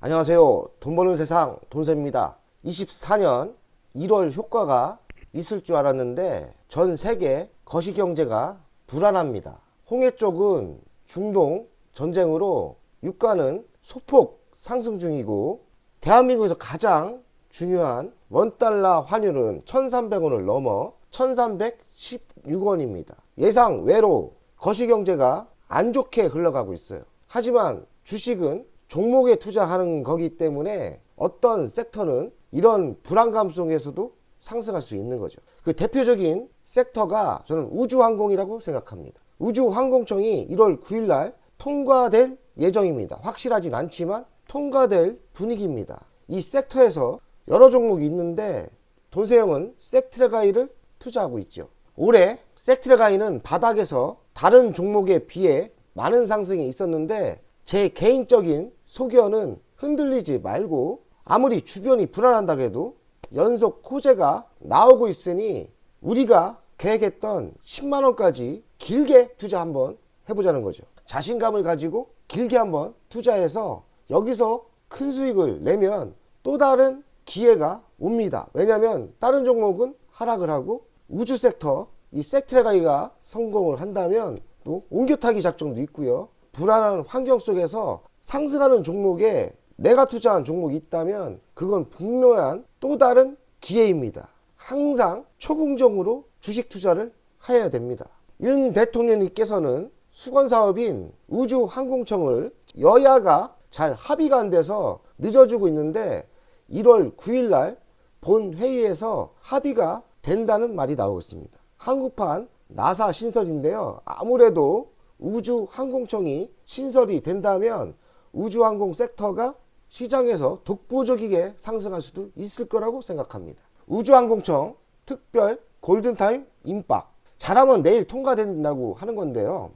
안녕하세요. 돈 버는 세상 돈쌤입니다. 24년 1월 효과가 있을 줄 알았는데 전 세계 거시경제가 불안합니다. 홍해 쪽은 중동 전쟁으로 유가는 소폭 상승 중이고 대한민국에서 가장 중요한 원달러 환율은 1,300원을 넘어 1,316원입니다. 예상 외로 거시경제가 안 좋게 흘러가고 있어요. 하지만 주식은 종목에 투자하는 거기 때문에 어떤 섹터는 이런 불안감 속에서도 상승할 수 있는 거죠. 그 대표적인 섹터가 저는 우주항공이라고 생각합니다. 우주항공청이 1월 9일 날 통과될 예정입니다. 확실하진 않지만 통과될 분위기입니다. 이 섹터에서 여러 종목이 있는데 돈세형은 섹트레가이를 투자하고 있죠. 올해 섹트레가이는 바닥에서 다른 종목에 비해 많은 상승이 있었는데 제 개인적인 소견은 흔들리지 말고 아무리 주변이 불안한다고 해도 연속 호재가 나오고 있으니 우리가 계획했던 10만원까지 길게 투자 한번 해보자는 거죠. 자신감을 가지고 길게 한번 투자해서 여기서 큰 수익을 내면 또 다른 기회가 옵니다. 왜냐하면 다른 종목은 하락을 하고 우주 섹터 이 섹트레가이가 성공을 한다면 또 옮겨타기 작전도 있고요. 불안한 환경 속에서 상승하는 종목에 내가 투자한 종목이 있다면 그건 분명한 또 다른 기회입니다. 항상 초긍정으로 주식 투자를 해야 됩니다. 윤 대통령님께서는 수건사업인 우주항공청을 여야가 잘 합의가 안 돼서 늦어지고 있는데 1월 9일 날 본회의에서 합의가 된다는 말이 나오고 있습니다. 한국판 나사 신설인데요. 아무래도 우주항공청이 신설이 된다면 우주항공 섹터가 시장에서 독보적이게 상승할 수도 있을 거라고 생각합니다. 우주항공청 특별 골든타임 임박 잘하면 내일 통과된다고 하는 건데요.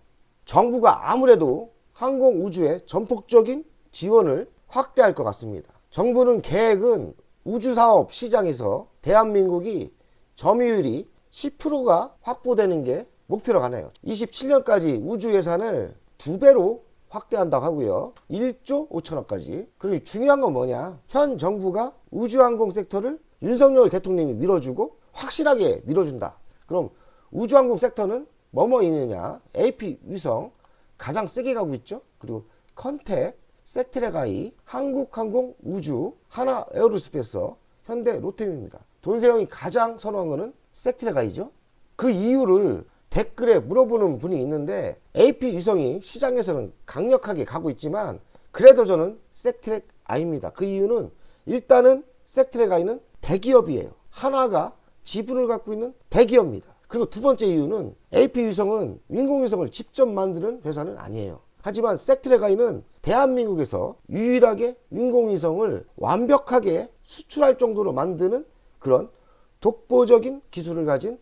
정부가 아무래도 항공우주에 전폭적인 지원을 확대할 것 같습니다. 정부는 계획은 우주사업 시장에서 대한민국이 점유율이 10%가 확보되는 게 목표로 가네요. 27년까지 우주 예산을 2배로 확대한다고 하고요. 1조 5천억까지. 그리고 중요한 건 뭐냐? 현 정부가 우주항공 섹터를 윤석열 대통령이 밀어주고 확실하게 밀어준다. 그럼 우주항공 섹터는 뭐뭐 있느냐? AP 위성 가장 세게 가고 있죠. 그리고 컨택, 섹트레가이, 한국항공 우주, 하나에어로스페이스, 현대 로템입니다. 돈세형이 가장 선호한 거는 섹트레가이죠. 그 이유를 댓글에 물어보는 분이 있는데 AP 위성이 시장에서는 강력하게 가고 있지만 그래도 저는 섹트레가이입니다. 그 이유는 일단은 섹트레가이는 대기업이에요. 하나가 지분을 갖고 있는 대기업입니다. 그리고 두 번째 이유는 AP 위성은 인공위성을 직접 만드는 회사는 아니에요. 하지만 섹트레가이는 대한민국에서 유일하게 인공위성을 완벽하게 수출할 정도로 만드는 그런 독보적인 기술을 가진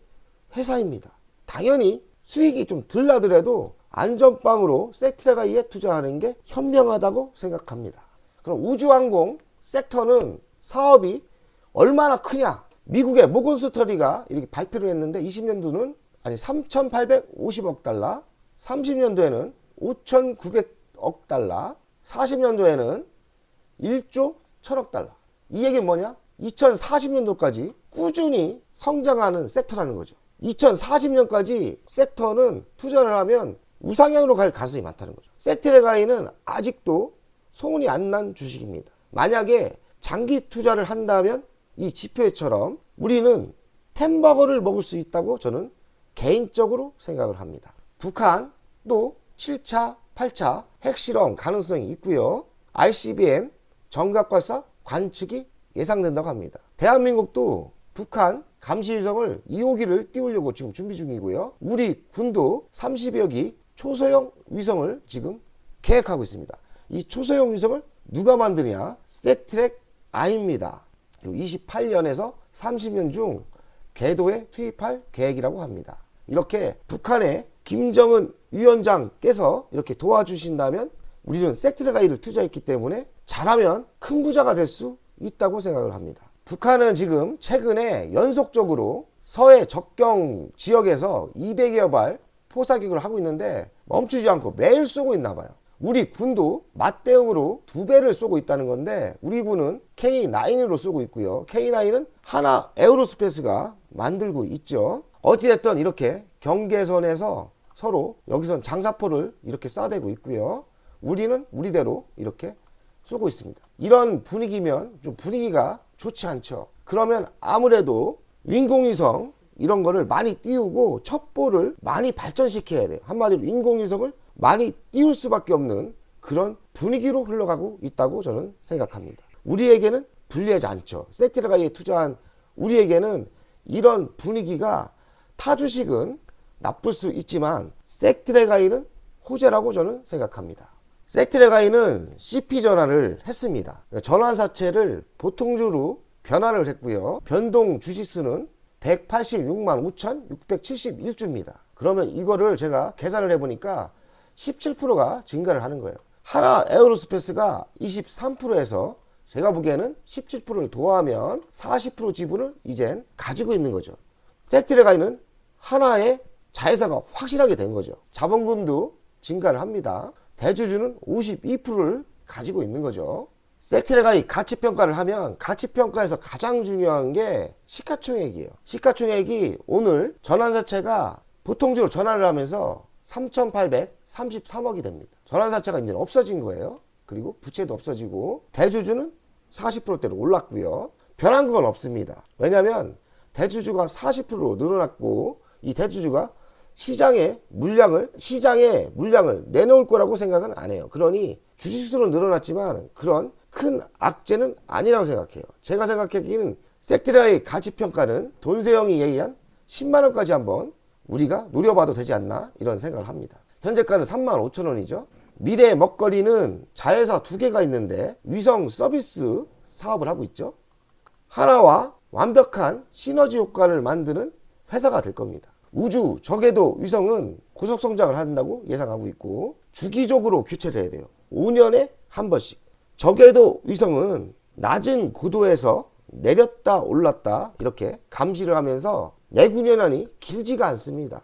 회사입니다. 당연히 수익이 좀 덜 나더라도 안전빵으로 섹트레가이에 투자하는 게 현명하다고 생각합니다. 그럼 우주항공 섹터는 사업이 얼마나 크냐? 미국의 모건스터디가 이렇게 발표를 했는데 20년도는 3,850억 달러, 30년도에는 5,900억 달러, 40년도에는 1조 1,000억 달러. 이 얘기는 뭐냐? 2040년도까지 꾸준히 성장하는 섹터라는 거죠. 2040년까지 섹터는 투자를 하면 우상향으로 갈 가능성이 많다는 거죠. 섹트레가이는 아직도 소문이 안 난 주식입니다. 만약에 장기 투자를 한다면 이 지표에처럼 우리는 햄버거를 먹을 수 있다고 저는 개인적으로 생각을 합니다. 북한도 7차, 8차 핵실험 가능성이 있고요. ICBM 정각발사 관측이 예상된다고 합니다. 대한민국도 북한 감시위성을 2호기를 띄우려고 지금 준비 중이고요. 우리 군도 30여기 초소형 위성을 지금 계획하고 있습니다. 이 초소형 위성을 누가 만드냐? 섹트레가이입니다. 그리고 28년에서 30년 중 궤도에 투입할 계획이라고 합니다. 이렇게 북한의 김정은 위원장께서 이렇게 도와주신다면 우리는 섹트레가이를 투자했기 때문에 잘하면 큰 부자가 될 수 있다고 생각을 합니다. 북한은 지금 최근에 연속적으로 서해 접경 지역에서 200여 발 포사격을 하고 있는데 멈추지 않고 매일 쏘고 있나 봐요. 우리 군도 맞대응으로 2배를 쏘고 있다는 건데 우리 군은 K9으로 쏘고 있고요. K9은 하나 에어로스페이스가 만들고 있죠. 어찌됐든 이렇게 경계선에서 서로 여기선 장사포를 이렇게 쏴대고 있고요. 우리는 우리대로 이렇게 쏘고 있습니다. 이런 분위기면 좀 분위기가 좋지 않죠. 그러면 아무래도 인공위성 이런 거를 많이 띄우고 첩보를 많이 발전시켜야 돼요. 한마디로 인공위성을 많이 띄울 수밖에 없는 그런 분위기로 흘러가고 있다고 저는 생각합니다. 우리에게는 불리하지 않죠. 섹트레가이에 투자한 우리에게는 이런 분위기가 타 주식은 나쁠 수 있지만 섹트레가이는 호재라고 저는 생각합니다. 섹트레가이는 CP 전환을 했습니다. 전환사채를 보통주로 변환을 했고요. 변동 주식수는 186만 5,671주입니다. 그러면 이거를 제가 계산을 해보니까 17%가 증가를 하는 거예요. 하나 에어로스페이스가 23%에서 제가 보기에는 17%를 도하면 40% 지분을 이젠 가지고 있는 거죠. 섹트레가이는 하나의 자회사가 확실하게 된 거죠. 자본금도 증가를 합니다. 대주주는 52%를 가지고 있는 거죠. 섹트레가이 가치평가를 하면 가치평가에서 가장 중요한 게 시가총액이에요. 시가총액이 오늘 전환사채가 보통주로 전환을 하면서 3,833억이 됩니다. 전환사채가 이제 없어진 거예요. 그리고 부채도 없어지고 대주주는 40%대로 올랐고요. 변한 건 없습니다. 왜냐하면 대주주가 40% 늘어났고 이 대주주가 시장에 물량을 내놓을 거라고 생각은 안 해요. 그러니 주식수는 늘어났지만 그런 큰 악재는 아니라고 생각해요. 제가 생각하기에는 섹트레가의 가치평가는 돈세영이 얘기한 10만원까지 한번 우리가 노려봐도 되지 않나 이런 생각을 합니다. 현재가는 35,000원이죠. 미래의 먹거리는 자회사 2개가 있는데 위성 서비스 사업을 하고 있죠. 하나와 완벽한 시너지 효과를 만드는 회사가 될 겁니다. 우주 저궤도 위성은 고속성장을 한다고 예상하고 있고 주기적으로 교체를 해야 돼요. 5년에 한 번씩. 저궤도 위성은 낮은 고도에서 내렸다 올랐다 이렇게 감시를 하면서 내구년한이 길지가 않습니다.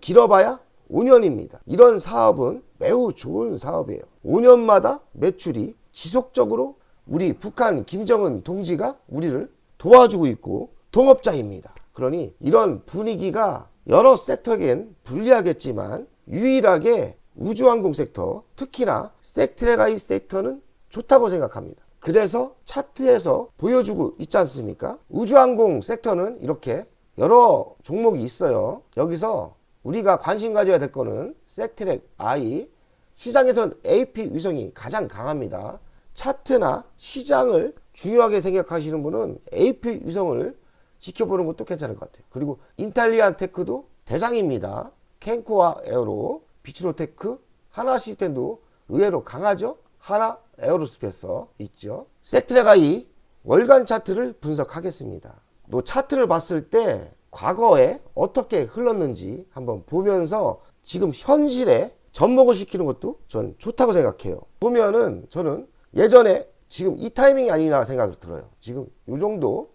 길어봐야 5년입니다. 이런 사업은 매우 좋은 사업이에요. 5년마다 매출이 지속적으로 우리 북한 김정은 동지가 우리를 도와주고 있고 동업자입니다. 그러니 이런 분위기가 여러 섹터에겐 불리하겠지만 유일하게 우주항공 섹터, 특히나 섹트레가이 섹터는 좋다고 생각합니다. 그래서 차트에서 보여주고 있지 않습니까? 우주항공 섹터는 이렇게 여러 종목이 있어요. 여기서 우리가 관심 가져야 될 거는 섹트레가이, 시장에선 AP 위성이 가장 강합니다. 차트나 시장을 중요하게 생각하시는 분은 AP 위성을 지켜보는 것도 괜찮을 것 같아요. 그리고 인탈리안 테크도 대장입니다. 캔코아 에어로, 비츠로테크, 하나 시스템도 의외로 강하죠. 하나 에어로스페이스 있죠. 섹트레가이 월간 차트를 분석하겠습니다. 또 차트를 봤을 때 과거에 어떻게 흘렀는지 한번 보면서 지금 현실에 접목을 시키는 것도 전 좋다고 생각해요. 보면은 저는 예전에 지금 이 타이밍이 아니라 생각이 들어요. 지금 요 정도.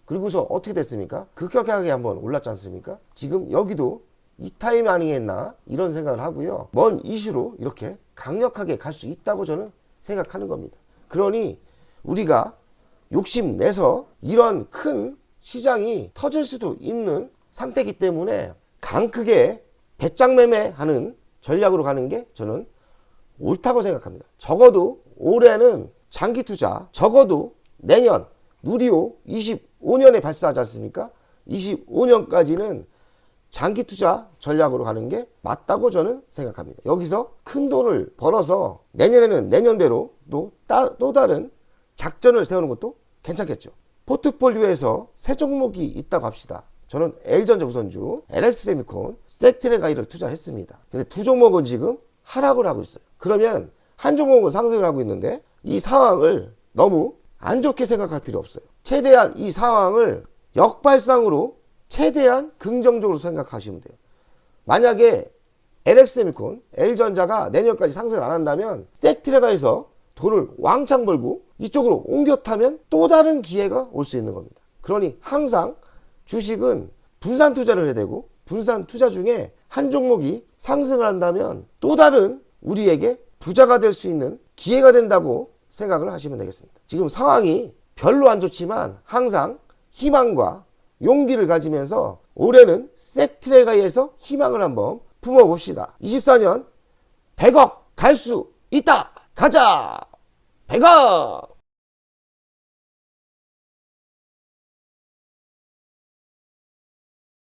그리고서 어떻게 됐습니까? 급격하게 한번 올랐지 않습니까? 지금 여기도 이 타이밍 아니겠나 이런 생각을 하고요. 먼 이슈로 이렇게 강력하게 갈 수 있다고 저는 생각하는 겁니다. 그러니 우리가 욕심내서 이런 큰 시장이 터질 수도 있는 상태이기 때문에 강크게 배짱 매매하는 전략으로 가는 게 저는 옳다고 생각합니다. 적어도 올해는 장기 투자, 적어도 내년 누리호 25년에 발사하지 않습니까? 25년까지는 장기 투자 전략으로 가는 게 맞다고 저는 생각합니다. 여기서 큰 돈을 벌어서 내년에는 내년대로 또 다른 작전을 세우는 것도 괜찮겠죠. 포트폴리오에서 세 종목이 있다고 합시다. 저는 L전자 우선주, LS세미콘, 섹트레가이를 투자했습니다. 근데 두 종목은 지금 하락을 하고 있어요. 그러면 한 종목은 상승을 하고 있는데 이 상황을 너무 안 좋게 생각할 필요 없어요. 최대한 이 상황을 역발상으로 최대한 긍정적으로 생각하시면 돼요. 만약에 LX세미콘, L전자가 내년까지 상승을 안 한다면 섹트레가에서 돈을 왕창 벌고 이쪽으로 옮겨 타면 또 다른 기회가 올 수 있는 겁니다. 그러니 항상 주식은 분산 투자를 해야 되고 분산 투자 중에 한 종목이 상승을 한다면 또 다른 우리에게 부자가 될 수 있는 기회가 된다고 생각을 하시면 되겠습니다. 지금 상황이 별로 안 좋지만 항상 희망과 용기를 가지면서 올해는 섹트레가에서 희망을 한번 품어봅시다. 24년 100억 갈 수 있다. 가자 100억.